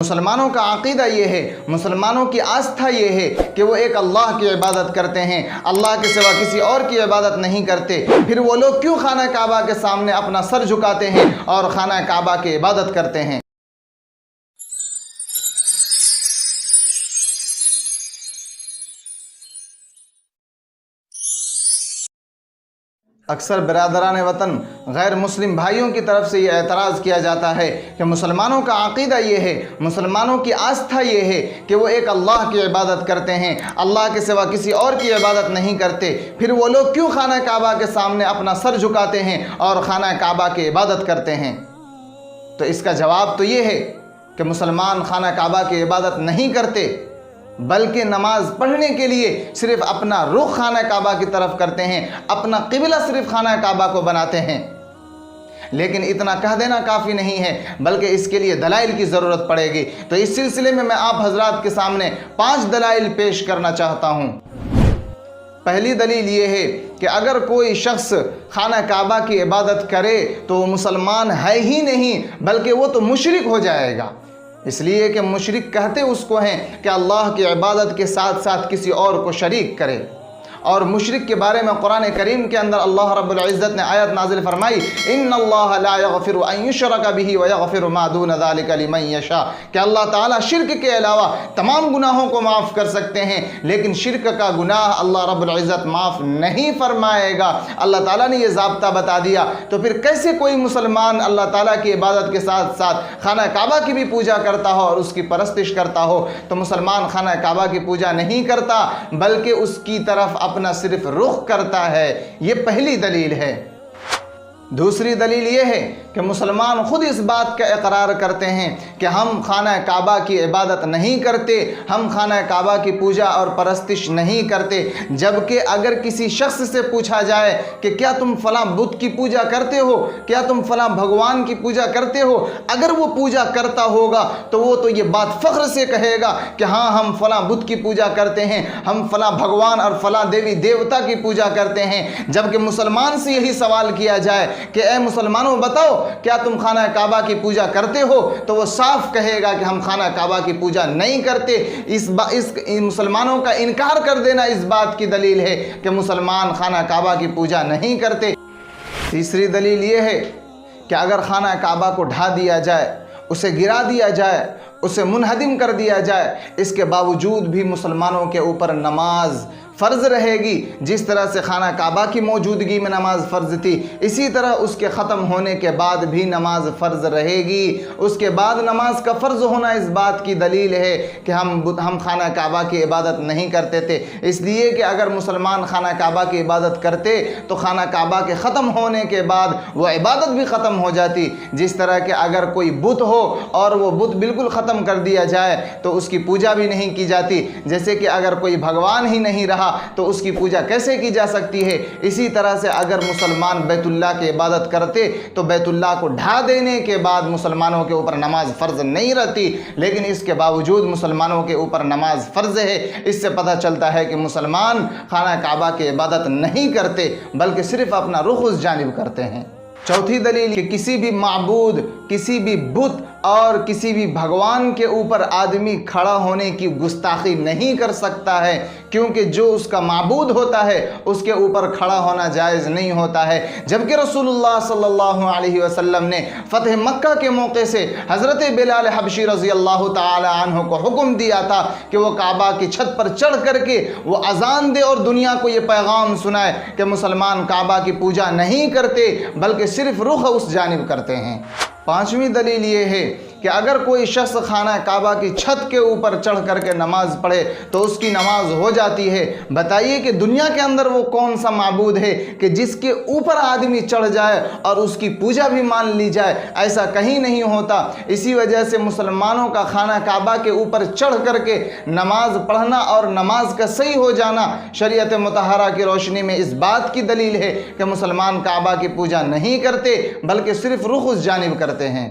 مسلمانوں کا عقیدہ یہ ہے، مسلمانوں کی آستھا یہ ہے کہ وہ ایک اللہ کی عبادت کرتے ہیں، اللہ کے سوا کسی اور کی عبادت نہیں کرتے۔ پھر وہ لوگ کیوں خانہ کعبہ کے سامنے اپنا سر جھکاتے ہیں اور خانہ کعبہ کی عبادت کرتے ہیں؟ اکثر برادران وطن غیر مسلم بھائیوں کی طرف سے یہ اعتراض کیا جاتا ہے کہ مسلمانوں کا عقیدہ یہ ہے، مسلمانوں کی آستھا یہ ہے کہ وہ ایک اللہ کی عبادت کرتے ہیں، اللہ کے سوا کسی اور کی عبادت نہیں کرتے۔ پھر وہ لوگ کیوں خانہ کعبہ کے سامنے اپنا سر جھکاتے ہیں اور خانہ کعبہ کی عبادت کرتے ہیں؟ تو اس کا جواب تو یہ ہے کہ مسلمان خانہ کعبہ کی عبادت نہیں کرتے، بلکہ نماز پڑھنے کے لیے صرف اپنا رخ خانہ کعبہ کی طرف کرتے ہیں، اپنا قبلہ صرف خانہ کعبہ کو بناتے ہیں۔ لیکن اتنا کہہ دینا کافی نہیں ہے، بلکہ اس کے لیے دلائل کی ضرورت پڑے گی۔ تو اس سلسلے میں آپ حضرات کے سامنے 5 دلائل پیش کرنا چاہتا ہوں۔ پہلی دلیل یہ ہے کہ اگر کوئی شخص خانہ کعبہ کی عبادت کرے تو وہ مسلمان ہے ہی نہیں، بلکہ وہ تو مشرک ہو جائے گا، اس لیے کہ مشرک کہتے اس کو ہیں کہ اللہ کی عبادت کے ساتھ ساتھ کسی اور کو شریک کرے۔ اور مشرک کے بارے میں قرآن کریم کے اندر اللہ رب العزت نے آیت نازل فرمائی، ان اللہ لا یغفر ان یشرک بہ ویغفر ما دون ذلک لمن یشاء، کہ اللہ تعالیٰ شرک کے علاوہ تمام گناہوں کو معاف کر سکتے ہیں، لیکن شرک کا گناہ اللہ رب العزت معاف نہیں فرمائے گا۔ اللہ تعالیٰ نے یہ ضابطہ بتا دیا، تو پھر کیسے کوئی مسلمان اللہ تعالیٰ کی عبادت کے ساتھ ساتھ خانہ کعبہ کی بھی پوجا کرتا ہو اور اس کی پرستش کرتا ہو؟ تو مسلمان خانہ کعبہ کی پوجا نہیں کرتا، بلکہ اس کی طرف اپنا صرف رخ کرتا ہے۔ یہ پہلی دلیل ہے۔ دوسری دلیل یہ ہے کہ مسلمان خود اس بات کا اقرار کرتے ہیں کہ ہم خانہ کعبہ کی عبادت نہیں کرتے، ہم خانہ کعبہ کی پوجا اور پرستش نہیں کرتے، جبکہ اگر کسی شخص سے پوچھا جائے کہ کیا تم فلاں بت کی پوجا کرتے ہو، کیا تم فلاں بھگوان کی پوجا کرتے ہو، اگر وہ پوجا کرتا ہوگا تو وہ تو یہ بات فخر سے کہے گا کہ ہاں ہم فلاں بت کی پوجا کرتے ہیں، ہم فلاں بھگوان اور فلاں دیوی دیوتا کی پوجا کرتے ہیں۔ جبکہ مسلمان سے یہی سوال کیا جائے کہ اے مسلمانوں بتاؤ کیا تم خانہ کعبہ کی پوجا کرتے ہو، تو وہ صاف کہے گا کہ ہم خانہ کعبہ کی پوجا نہیں کرتے۔ اس مسلمانوں کا انکار کر دینا اس بات کی دلیل ہے کہ مسلمان خانہ کعبہ کی پوجا نہیں کرتے۔ تیسری دلیل یہ ہے کہ اگر خانہ کعبہ کو ڈھا دیا جائے، اسے گرا دیا جائے، اسے منہدم کر دیا جائے، اس کے باوجود بھی مسلمانوں کے اوپر نماز فرض رہے گی۔ جس طرح سے خانہ کعبہ کی موجودگی میں نماز فرض تھی، اسی طرح اس کے ختم ہونے کے بعد بھی نماز فرض رہے گی۔ اس کے بعد نماز کا فرض ہونا اس بات کی دلیل ہے کہ ہم خانہ کعبہ کی عبادت نہیں کرتے تھے، اس لیے کہ اگر مسلمان خانہ کعبہ کی عبادت کرتے تو خانہ کعبہ کے ختم ہونے کے بعد وہ عبادت بھی ختم ہو جاتی۔ جس طرح کہ اگر کوئی بت ہو اور وہ بت بالکل ختم کر دیا جائے تو اس کی پوجا بھی نہیں کی جاتی، جیسے کہ اگر کوئی بھگوان ہی نہیں رہا تو اس کی پوجا کیسے کی جا سکتی ہے؟ اسی طرح سے اگر مسلمان بیت اللہ کی عبادت کرتے تو بیت اللہ کو ڈھا دینے کے بعد مسلمانوں کے اوپر نماز فرض نہیں رہتی، لیکن اس کے باوجود مسلمانوں کے اوپر نماز فرض ہے۔ اس سے پتہ چلتا ہے کہ مسلمان خانہ کعبہ کی عبادت نہیں کرتے، بلکہ صرف اپنا رخ اس جانب کرتے ہیں۔ چوتھی دلیل کہ کسی بھی معبود، کسی بھی بت اور کسی بھی بھگوان کے اوپر آدمی کھڑا ہونے کی گستاخی نہیں کر سکتا ہے، کیونکہ جو اس کا معبود ہوتا ہے اس کے اوپر کھڑا ہونا جائز نہیں ہوتا ہے۔ جبکہ رسول اللہ صلی اللہ علیہ وسلم نے فتح مکہ کے موقع سے حضرت بلال حبشی رضی اللہ تعالی عنہ کو حکم دیا تھا کہ وہ کعبہ کی چھت پر چڑھ کر کے وہ اذان دے اور دنیا کو یہ پیغام سنائے کہ مسلمان کعبہ کی پوجا نہیں کرتے، بلکہ صرف رخ اس جانب کرتے ہیں۔ پانچویں دلیل یہ ہے کہ اگر کوئی شخص خانہ کعبہ کی چھت کے اوپر چڑھ کر کے نماز پڑھے تو اس کی نماز ہو جاتی ہے۔ بتائیے کہ دنیا کے اندر وہ کون سا معبود ہے کہ جس کے اوپر آدمی چڑھ جائے اور اس کی پوجا بھی مان لی جائے؟ ایسا کہیں نہیں ہوتا۔ اسی وجہ سے مسلمانوں کا خانہ کعبہ کے اوپر چڑھ کر کے نماز پڑھنا اور نماز کا صحیح ہو جانا شریعت مطہرہ کی روشنی میں اس بات کی دلیل ہے کہ مسلمان کعبہ کی پوجا نہیں کرتے، بلکہ صرف رخ اس جانب کرتے ہیں۔